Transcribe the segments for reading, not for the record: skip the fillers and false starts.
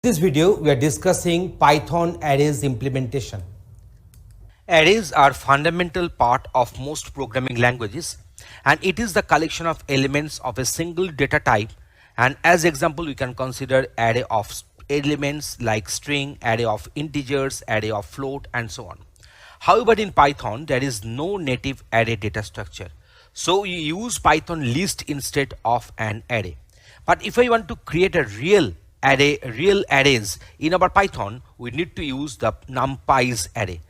In this video, we are discussing Python arrays implementation. Arrays are fundamental part of most programming languages, and it is the collection of elements of a single data type. And as example, we can consider array of elements like string, array of integers, array of float, and so on. However, in Python, there is no native array data structure. So you use Python list instead of an array. But if I want to create a real arrays in our Python, we need to use the NumPy's array.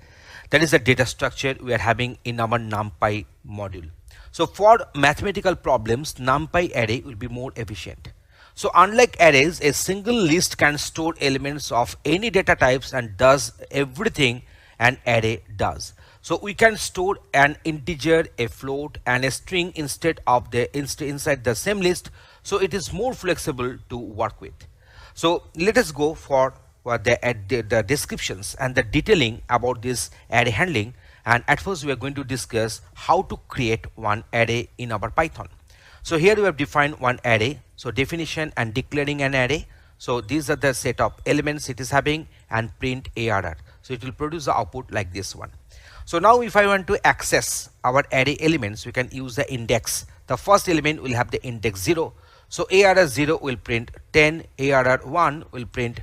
That is the data structure we are having in our NumPy module. So for mathematical problems, NumPy array will be more efficient. So unlike arrays, a single list can store elements of any data types and does everything an array does. So we can store an integer, a float, and a string instead of inside the same list. So it is more flexible to work with. So let us go for the descriptions and the detailing about this array handling. And at first we are going to discuss how to create one array in our Python. So here we have defined one array. So definition and declaring an array. So these are the set of elements it is having, and print ARR. So it will produce the output like this one. So now if I want to access our array elements, we can use the index. The first element will have the index 0. So ARR 0 will print 10, ARR 1 will print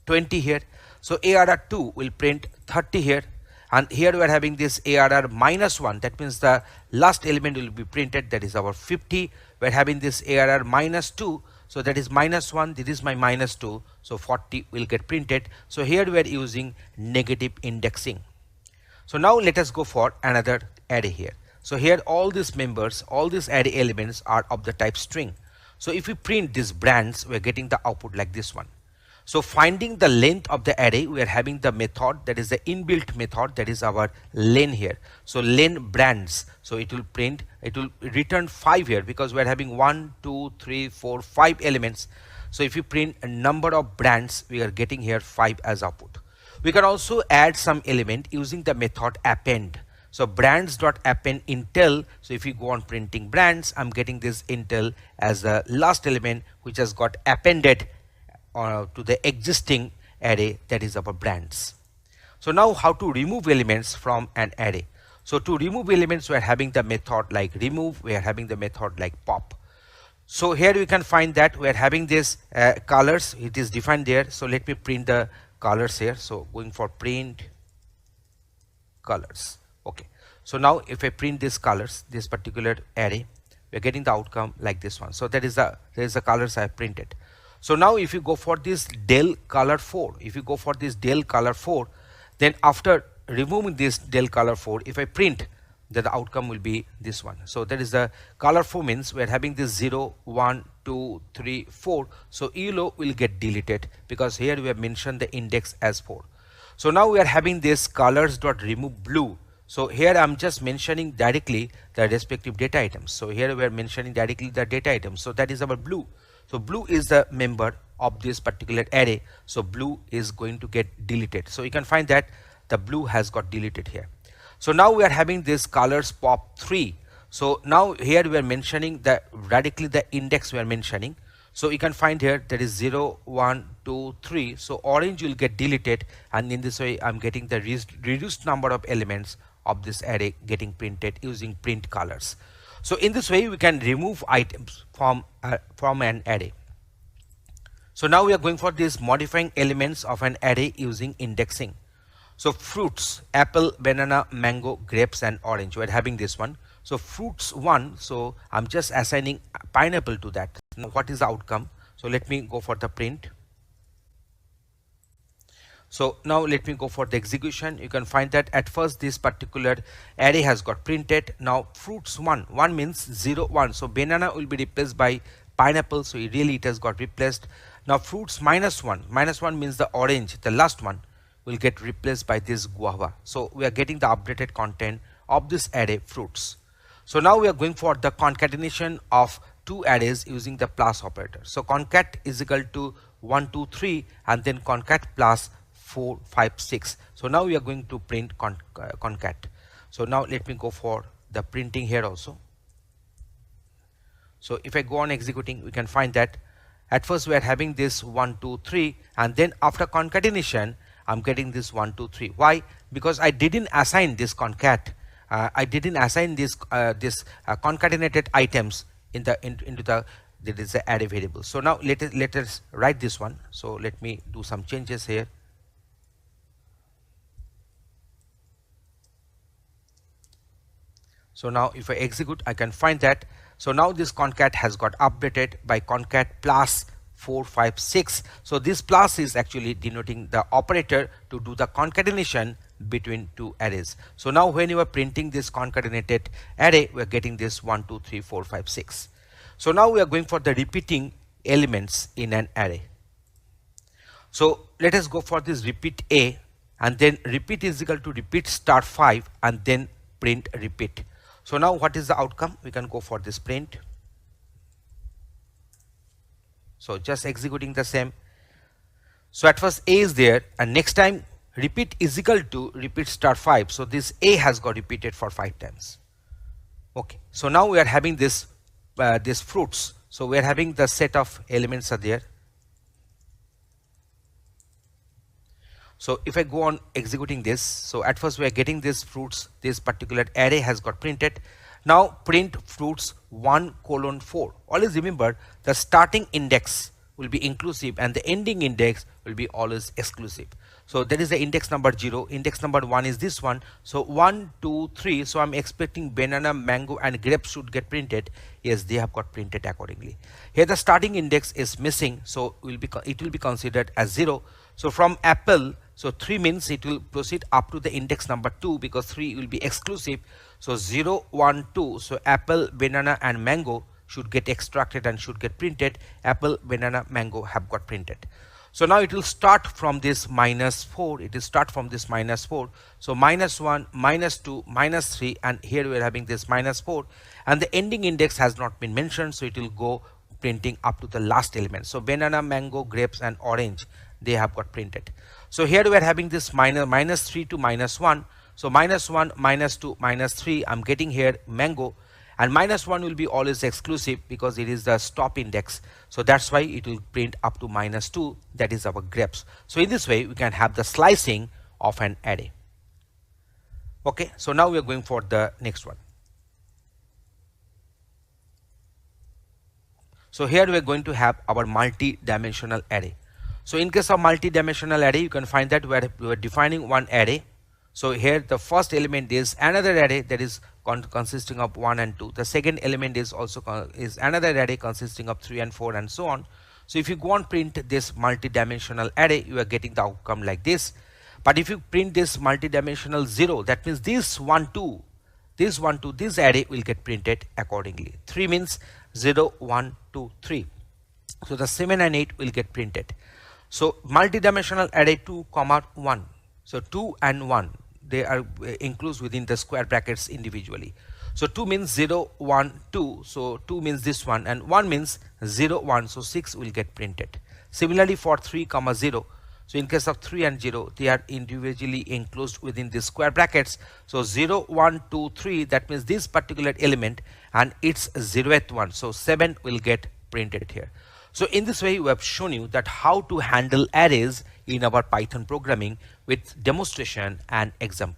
20 here. So ARR 2 will print 30 here. And here we are having this ARR minus 1. That means the last element will be printed. That is our 50. We are having this ARR minus 2. So that is minus 1. This is my minus 2. So 40 will get printed. So here we are using negative indexing. So now let us go for another array here. So here all these members, all these array elements are of the type string. So if we print these brands, we are getting the output like this one. So finding the length of the array, we are having the method, that is the inbuilt method, that is our len here. So len brands, so it will print, it will return 5 here because we are having 1, 2, 3, 4, 5 elements. So if you print a number of brands, we are getting here 5 as output. We can also add some element using the method append. So brands.append intel. So if you go on printing brands, I'm getting this intel as the last element which has got appended to the existing array, that is our brands. So now how to remove elements from an array. So to remove elements, we are having the method like remove, we are having the method like pop. So here we can find that we are having this colors, it is defined there. So let me print the colors here. So going for print colors. Okay, so now if I print these colors, this particular array, we are getting the outcome like this one. So that is the colors I have printed. So now if you go for this del color 4, if you go for this del color 4, then after removing this del color 4, if I print, then the outcome will be this one. So that is the color 4 means we are having this 0, 1, 2, 3, 4. So ELO will get deleted because here we have mentioned the index as 4. So now we are having this colors.remove blue. So here I'm just mentioning directly the respective data items. So here we are mentioning directly the data items. So that is our blue. So blue is the member of this particular array. So blue is going to get deleted. So you can find that the blue has got deleted here. So now we are having this colors pop 3. So now here we are mentioning that radically the index we are mentioning. So you can find here that is 0, 1, 2, 3. So orange will get deleted, and in this way I'm getting the reduced number of elements of this array getting printed using print colors. So in this way we can remove items from an array. So now we are going for this modifying elements of an array using indexing. So fruits, apple, banana, mango, grapes, and orange, we are having this one. So fruits 1, so I'm just assigning pineapple to that. Now what is the outcome? So let me go for the print. So now let me go for the execution. You can find that at first this particular array has got printed. Now fruits 1 means 0, 1. So banana will be replaced by pineapple. So it has got replaced. Now fruits minus 1 means the orange, the last one, will get replaced by this guava. So we are getting the updated content of this array fruits. So now we are going for the concatenation of two arrays using the plus operator. So concat is equal to 1, 2, 3, and then concat plus 4, 5, 6. So now we are going to print concat. So now let me go for the printing here also. So if I go on executing, we can find that At first we are having this 1, 2, 3, and then after concatenation I'm getting this 1, 2, 3. Why? Because I didn't assign this concat. I didn't assign this concatenated items into the array variable. So now let us write this one. So let me do some changes here. So now if I execute, I can find that. So now this concat has got updated by concat plus 4, 5, 6. So this plus is actually denoting the operator to do the concatenation between two arrays. So now when you are printing this concatenated array, we are getting this 1, 2, 3, 4, 5, 6. So now we are going for the repeating elements in an array. So let us go for this repeat A, and then repeat is equal to repeat star 5 and then print repeat. So now what is the outcome? We can go for this print. So just executing the same. So at first A is there, and next time repeat is equal to repeat star 5. So this A has got repeated for 5 times. Okay. So now we are having this fruits. So we are having the set of elements are there. So if I go on executing this, so at first we are getting these fruits, this particular array has got printed. Now print fruits 1:4. Always remember the starting index will be inclusive and the ending index will be always exclusive. So there is the index number 0, index number 1 is this one. So 1, 2, 3. So I'm expecting banana, mango and grapes should get printed. Yes, they have got printed accordingly. Here the starting index is missing, so it will be considered as 0. So from apple, so 3 means it will proceed up to the index number 2 because 3 will be exclusive. So 0, 1, 2. So apple, banana and mango should get extracted and should get printed. Apple, banana, mango have got printed. So now it will start from this -4. It will start from this -4. So -1, -2, -3, and here we are having this -4, and the ending index has not been mentioned, so it will go printing up to the last element. So banana, mango, grapes and orange, they have got printed. So here we are having this -3 to -1. So -1, -2, -3, I'm getting here mango, and -1 will be always exclusive because it is the stop index. So that's why it will print up to -2, that is our grapes. So in this way we can have the slicing of an array. Okay, so now we are going for the next one. So here we are going to have our multi-dimensional array. So in case of multi-dimensional array, you can find that we are defining one array. So here the first element is another array that is consisting of 1 and 2. The second element is also another array consisting of 3 and 4 and so on. So if you go and print this multi-dimensional array, you are getting the outcome like this. But if you print this multi-dimensional 0, that means this 1, 2, this array will get printed accordingly. 3 means 0, 1, 2, 3. So the 7 and 8 will get printed. So multi-dimensional array 2, 1. So 2 and 1, they are enclosed within the square brackets individually. So 2 means 0, 1, 2. So 2 means this one, and 1 means 0, 1. So 6 will get printed. Similarly for 3, 0. So in case of 3 and 0, they are individually enclosed within the square brackets. So 0, 1, 2, 3, that means this particular element and its 0th one. So 7 will get printed here. So in this way we have shown you that how to handle arrays in our Python programming with demonstration and example.